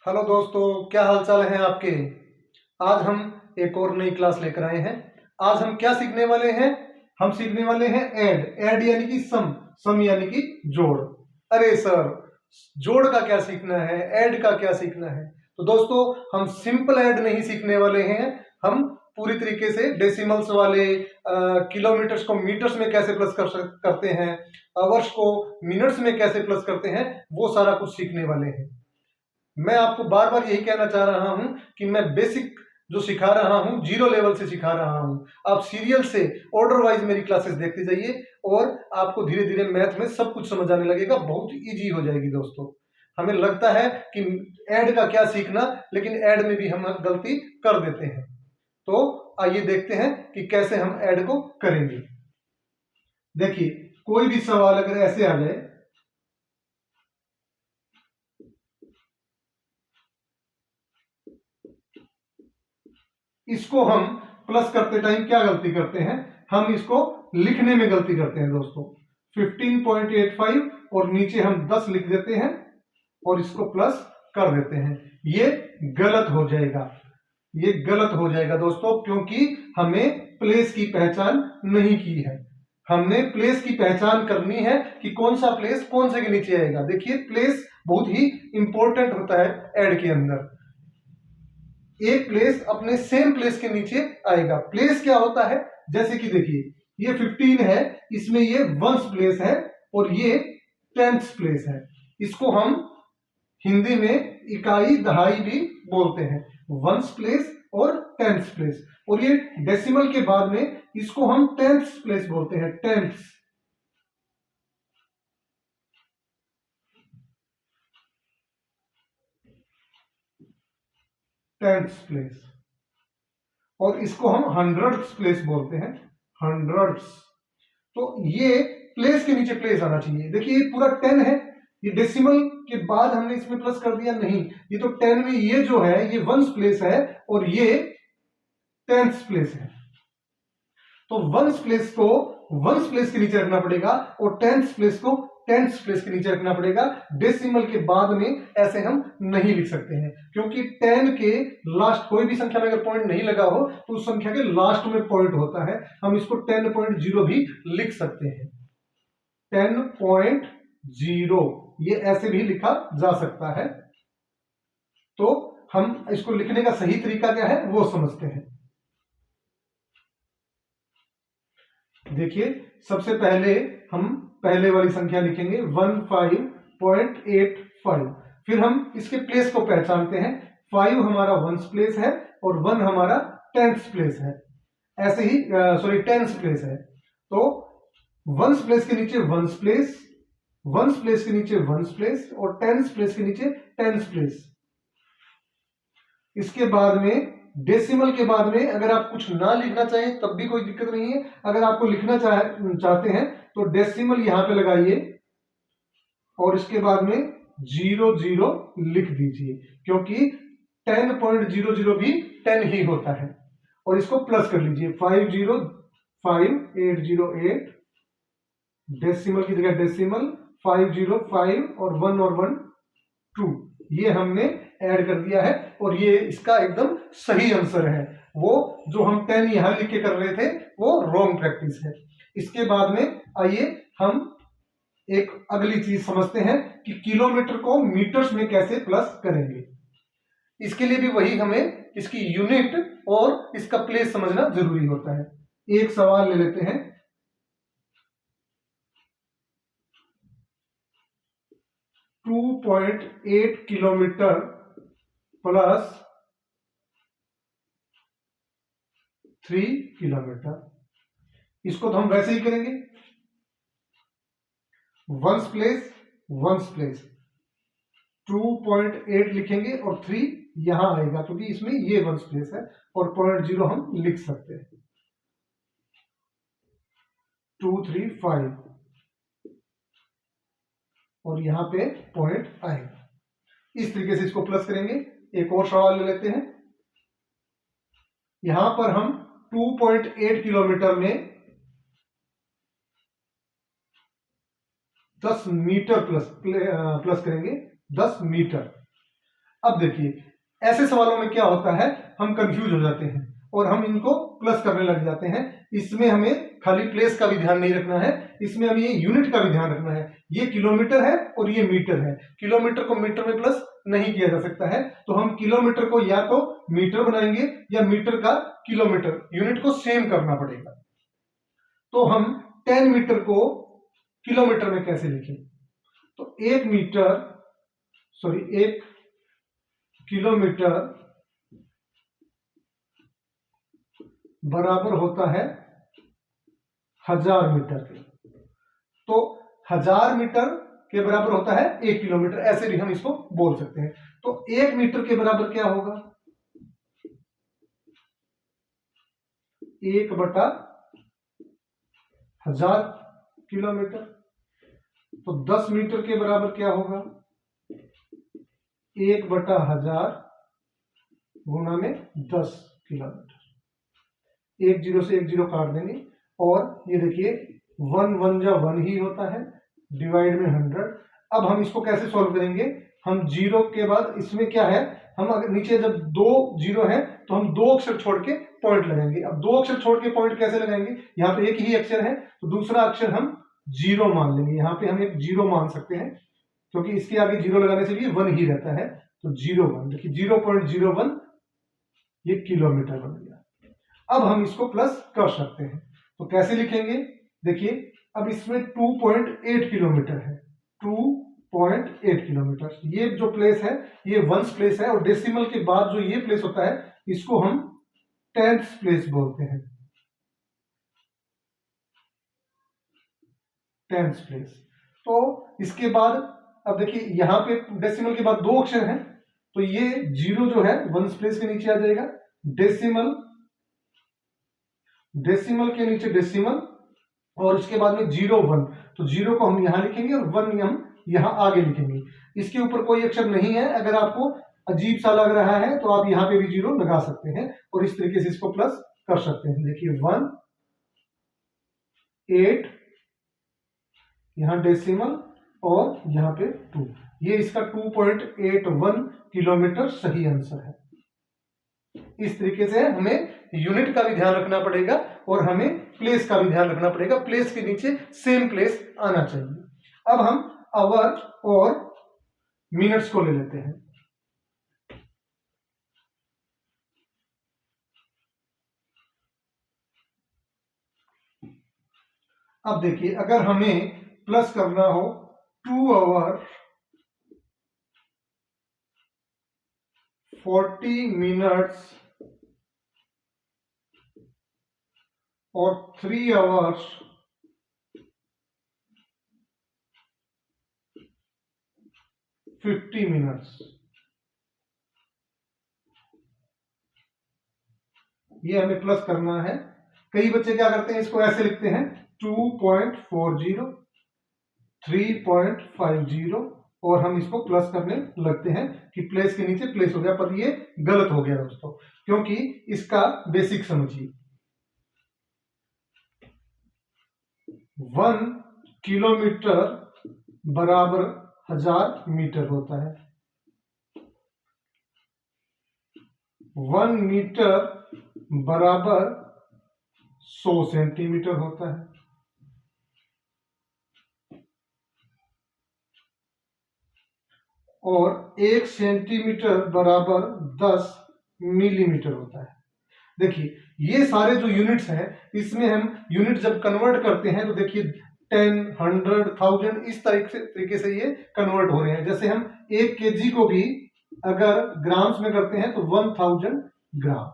Hello दोस्तों, क्या हाल चाल है आपके। आज हम एक और नई क्लास लेकर आए हैं। आज हम क्या सीखने वाले हैं। हम सीखने वाले हैं ऐड यानी कि सम यानी कि जोड़। अरे सर, जोड़ का क्या सीखना है, ऐड का क्या सीखना है। तो दोस्तों, हम सिंपल ऐड नहीं सीखने वाले हैं। हम पूरी तरीके से डेसिमल्स वाले, किलोमीटर्स को मीटर्स में कैसे प्लस करते हैं, आवर्स को मिनट्स में कैसे प्लस करते हैं, वो सारा कुछ सीखने वाले हैं। मैं आपको बार बार यही कहना चाह रहा हूं कि मैं बेसिक जो सिखा रहा हूं, जीरो लेवल से सिखा रहा हूं। आप सीरियल से ऑर्डर वाइज मेरी क्लासेस देखते जाइए और आपको धीरे धीरे मैथ में सब कुछ समझ आने लगेगा, बहुत इजी हो जाएगी दोस्तों। हमें लगता है कि ऐड का क्या सीखना, लेकिन ऐड में भी हम गलती कर देते हैं। तो आइए देखते हैं कि कैसे हम ऐड को करेंगे। देखिए, कोई भी सवाल अगर ऐसे आ जाए, इसको हम प्लस करते टाइम क्या गलती करते हैं, हम इसको लिखने में गलती करते हैं दोस्तों। 15.85 और नीचे हम 10 लिख देते हैं और इसको प्लस कर देते हैं। ये गलत हो जाएगा, ये गलत हो जाएगा दोस्तों, क्योंकि हमें प्लेस की पहचान नहीं की है। हमने प्लेस की पहचान करनी है कि कौन सा प्लेस कौन से के नीचे आएगा। देखिए, प्लेस बहुत ही इंपॉर्टेंट होता है ऐड के अंदर। एक प्लेस अपने सेम प्लेस के नीचे आएगा। प्लेस क्या होता है, जैसे कि देखिए, ये 15 है, इसमें ये वंस प्लेस है और ये टेंथ प्लेस है। इसको हम हिंदी में इकाई दहाई भी बोलते हैं, वंस प्लेस और टेंथ प्लेस। और ये डेसिमल के बाद में इसको हम टेंथ प्लेस बोलते हैं, टेंथ प्लेस। और इसको हम हंड्रेड्स प्लेस बोलते हैं, हंड्रेड्स। तो ये प्लेस के नीचे प्लेस आना चाहिए। देखिए, ये पूरा 10 है, ये डेसिमल के बाद हमने इसमें प्लस कर दिया नहीं, ये तो 10 में ये जो है ये वंस प्लेस है और ये टेंथ प्लेस है। तो वंस प्लेस को वंस प्लेस के नीचे रखना पड़ेगा और टेंथ प्लेस को टेंथ प्लेस के नीचे रखना पड़ेगा। डेसिमल के बाद में ऐसे हम नहीं लिख सकते हैं, क्योंकि 10 के लास्ट कोई भी संख्या में अगर पॉइंट नहीं लगा हो तो उस संख्या के लास्ट में पॉइंट होता है। हम इसको 10.0 भी लिख सकते हैं, 10.0 ये ऐसे भी लिखा जा सकता है। तो हम इसको लिखने का सही तरीका क्या है वो समझते हैं। देखिए, सबसे पहले हम पहले वाली संख्या लिखेंगे 15.85। फिर हम इसके प्लेस को पहचानते हैं। 5 हमारा वंस प्लेस है और 1 हमारा टेंथ प्लेस है। ऐसे ही सॉरी टेंथ प्लेस है। तो वंस प्लेस के नीचे वंस प्लेस, वंस प्लेस के नीचे वंस प्लेस और टेंथ प्लेस के नीचे टेंथ प्लेस। इसके बाद में डेसिमल के बाद में अगर आप कुछ ना लिखना चाहें तब भी कोई दिक्कत नहीं है। अगर आपको लिखना चाहते हैं तो डेसिमल यहां पे लगाइए और इसके बाद में 00 लिख दीजिए, क्योंकि 10.00 भी 10 ही होता है। और इसको प्लस कर लीजिए, 505808, डेसिमल की जगह डेसिमल 505 और 1 2, ये हमने ऐड कर दिया है और ये इसका एकदम सही आंसर है। वो जो हम 10 यहां लिख के कर रहे थे वो रॉन्ग प्रैक्टिस है। इसके बाद में आइए हम एक अगली चीज समझते हैं कि किलोमीटर को मीटर्स में कैसे प्लस करेंगे। इसके लिए भी वही हमें इसकी यूनिट और इसका प्लेस समझना जरूरी होता है। एक सवाल ले लेते हैं, 2.8 किलोमीटर प्लस 3 किलोमीटर। इसको तो हम वैसे ही करेंगे, वंस प्लेस वंस प्लेस, 2.8 लिखेंगे और 3 यहां आएगा क्योंकि इसमें ये वंस प्लेस है और 0.0 हम लिख सकते हैं, 235 और यहां पे पॉइंट आएगा। इस तरीके से इसको प्लस करेंगे। एक और सवाल ले लेते हैं। यहां पर हम 2.8 किलोमीटर में 10 मीटर प्लस करेंगे, 10 मीटर। अब देखिए ऐसे सवालों में क्या होता है, हम कंफ्यूज हो जाते हैं और हम इनको प्लस करने लग जाते हैं। इसमें हमें खाली प्लेस का भी ध्यान नहीं रखना है, इसमें हमें ये यूनिट का भी ध्यान रखना है। ये किलोमीटर है और ये मीटर है, किलोमीटर को मीटर में प्लस नहीं किया जा सकता है, तो हम किलोमीटर को या तो मीटर बनाएंगे या मीटर का किलोमीटर, यूनिट को सेम करना पड़ेगा। तो हम 10 मीटर को किलोमीटर में कैसे लिखें, तो 1 किलोमीटर बराबर होता है 1000 मीटर के। तो 1000 मीटर के बराबर होता है 1 किलोमीटर, ऐसे भी हम इसको बोल सकते हैं। तो 1 मीटर के बराबर क्या होगा, 1/1000 किलोमीटर। तो 10 मीटर के बराबर क्या होगा, 1/1000 गुना में 10 किलोमीटर। 1 0 से 1 0 काट देंगे और ये देखिए 1 1 जा 1 ही होता है, डिवाइड में 100। अब हम इसको कैसे सॉल्व करेंगे, हम जीरो के बाद इसमें क्या है, हम अगर नीचे जब 2 0 है तो हम 2 अक्षर छोड़ के पॉइंट लगाएंगे। अब 2 अक्षर छोड़ के पॉइंट कैसे लगाएंगे, यहाँ पे एक ही अक्षर है तो दूसरा अक्षर हम 0 मान लेंगे। यहाँ पे हम एक 0 मान सकते हैं क्योंकि इसके आगे 0 लगाने से भी 1 ही रहता है, तो 0.1, देखिए 0.01 ये किलोमीटर बन गया। अब हम इसको प्लस कर सकते हैं, तो कैसे लिखेंगे, देखिए अब इसमें 2.8 किलोमीटर है, 2.8 किलोमीटर। ये जो प्लेस है ये वंस प्लेस है और डेसिमल के बाद जो ये प्लेस होता है इसको हम टेंथ प्लेस बोलते हैं, टेंथ प्लेस। तो इसके बाद अब देखिए यहाँ पे डेसिमल के बाद 2 अक्षर हैं, तो ये 0 जो है वंस प्लेस के नीचे आ जाएगा, डेसिमल के नीचे डेसिमल और इसके बाद में 0 1, तो 0 को हम यहां लिखेंगे और 1 हम यहां आगे लिखेंगे। इसके ऊपर कोई अक्षर नहीं है, अगर आपको अजीब सा लग रहा है तो आप यहां पे भी 0 लगा सकते हैं और इस तरीके से इसको प्लस कर सकते हैं। देखिए 1 8 यहां डेसिमल और यहां पे 2, ये इसका 2.81 किलोमीटर सही आंसर है। इस तरीके से हमें यूनिट का भी ध्यान रखना पड़ेगा और हमें प्लेस का भी ध्यान रखना पड़ेगा, प्लेस के नीचे सेम प्लेस आना चाहिए। अब हम आवर और मिनट्स को ले लेते हैं। अब देखिए अगर हमें प्लस करना हो 2 आवर 40 मिनट्स और 3 आवर्स 50 मिनट्स, ये हमें प्लस करना है। कई बच्चे क्या करते हैं, इसको ऐसे लिखते हैं 2.40 3.50 और हम इसको प्लस करने लगते हैं कि प्लेस के नीचे प्लेस हो गया, पर ये गलत हो गया दोस्तों, क्योंकि इसका बेसिक समझिए। 1 किलोमीटर बराबर 1000 मीटर होता है, 1 मीटर बराबर 100 सेंटीमीटर होता है, और 1 सेंटीमीटर बराबर 10 मिलीमीटर होता है। देखिए ये सारे जो यूनिट्स हैं इसमें हम यूनिट जब कन्वर्ट करते हैं तो देखिए 10 100 1000 इस तरीके से ये कन्वर्ट हो रहे हैं। जैसे हम 1 केजी को भी अगर ग्राम्स में करते हैं तो 1000 ग्राम।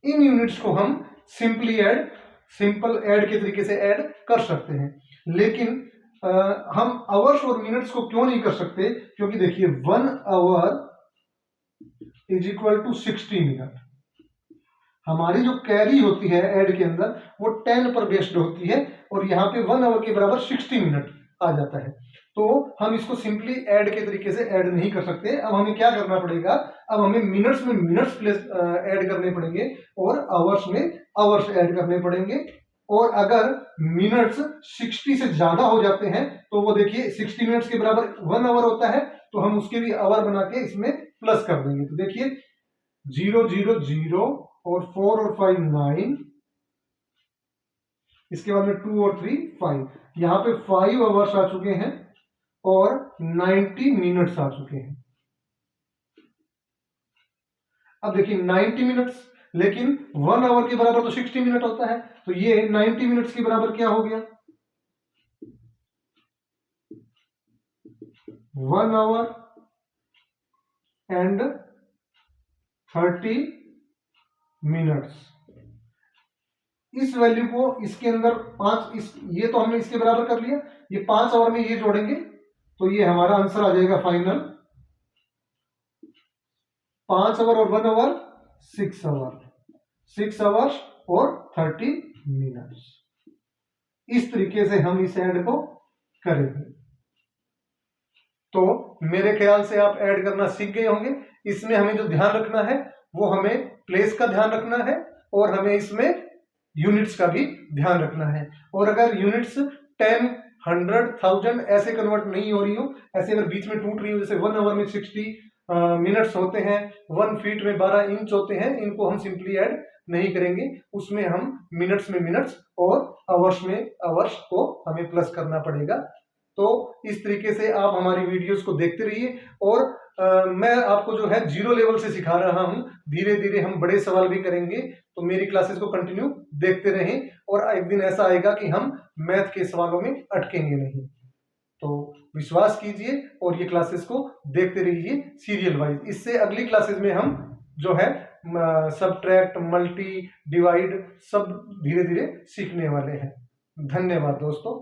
इन यूनिट्स को हम सिंपल ऐड के तरीके से ऐड कर सकते हैं, लेकिन हम आवर्स और मिनट्स को क्यों नहीं कर सकते, क्योंकि देखिए 1 hour is equal to 60 minute. हमारी जो कैरी होती है ऐड के अंदर वो 10 पर बेस्ड होती है और यहाँ पे 1 आवर के बराबर 60 मिनट आ जाता है, तो हम इसको सिंपली ऐड के तरीके से ऐड नहीं कर सकते। अब हमें क्या करना पड़ेगा, अब हमें मिनट्स में मिनट्स प्लेस ऐड करने पड़ेंगे और आवर्स में आवर्स ऐड करने पड़ेंगे। और अगर मिनट्स 60 से ज्यादा हो जाते हैं तो वो देखिए 60 मिनट्स के बराबर 1 आवर होता है, तो हम उसके भी आवर बना के इसमें प्लस कर देंगे। तो देखिए 0 0 0 और 4 और 5 9, इसके बाद में 2 और 3 5, यहाँ पे 5 आवर्स आ चुके हैं और 90 मिनट्स आ चुके हैं। अब देखिए 90 मिनट्स, लेकिन 1 आवर के बराबर तो 60 मिनट होता है, तो ये 90 मिनट्स के बराबर क्या हो गया, 1 आवर एंड 30 मिनट्स। इस वैल्यू को इसके अंदर 5, ये तो हमने इसके बराबर कर लिया, ये 5 आवर में ये जोड़ेंगे तो ये हमारा आंसर आ जाएगा फाइनल 5 आवर और 1 आवर 6 आवर, 6 आवर्स और 30 मिनट्स। इस तरीके से हम इस ऐड को करेंगे। तो मेरे ख्याल से आप ऐड करना सीख गए होंगे। इसमें हमें जो ध्यान रखना है वो हमें प्लेस का ध्यान रखना है और हमें इसमें यूनिट्स का भी ध्यान रखना है। और अगर यूनिट्स 10, 100, 1000 ऐसे कन्वर्ट नहीं हो रही हो, ऐसे अगर बीच में टूट रही हो, जैसे 1 आवर में 60 मिनट्स होते हैं, 1 फीट में 12 इंच होते हैं, इनको हम सिंपली ऐड नहीं करेंगे। उसमें हम मिनट्स में मिनट्स और आवर्स में आवर्स को हमें प्लस करना पड़ेगा। तो इस तरीके से आप हमारी वीडियोस को देखते रहिए और मैं आपको जो है 0 लेवल से सिखा रहा हूं, धीरे धीरे हम बड़े सवाल भी करेंगे। तो मेरी क्लासेस को कंटिन्यू देखते रहें और एक दिन ऐसा आएगा कि हम मैथ के सवालों में अटकेंगे नहीं। तो विश्वास कीजिए और ये क्लासेस को देखते रहिए सीरियल वाइज। इससे अगली क्लासेस में हम जो है सबट्रैक्ट, मल्टी, डिवाइड सब धीरे धीरे सीखने वाले हैं। धन्यवाद दोस्तों।